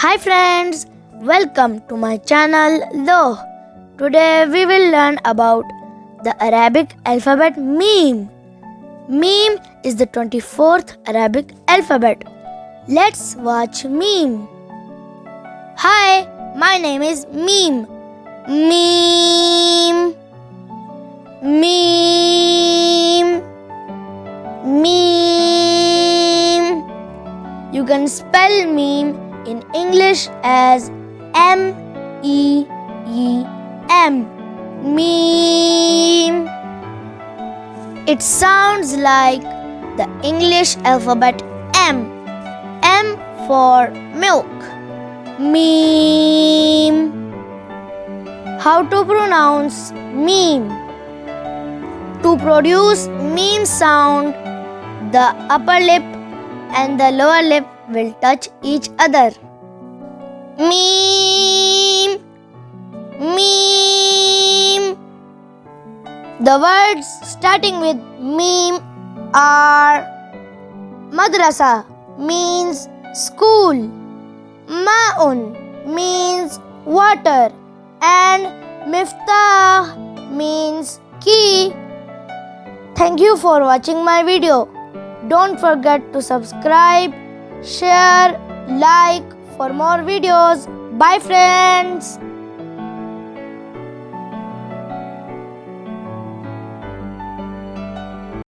Hi friends, welcome to my channel Lo. Today we will learn about the Arabic alphabet Meme. Meme is the 24th Arabic alphabet. Let's watch Meme. Hi, my name is Meme. Meme. Meme. Meme. You can spell meme in English as M-E-E-M. Meme. It sounds like the English alphabet M. M for milk. Meme. How to pronounce meme? To produce meme sound, the upper lip and the lower lip will touch each other. Meme. Meme. The words starting with meme are madrasa means school, ma'un means water, and miftah means key. Thank you for watching my video. Don't forget to subscribe, share, like for more videos. Bye friends.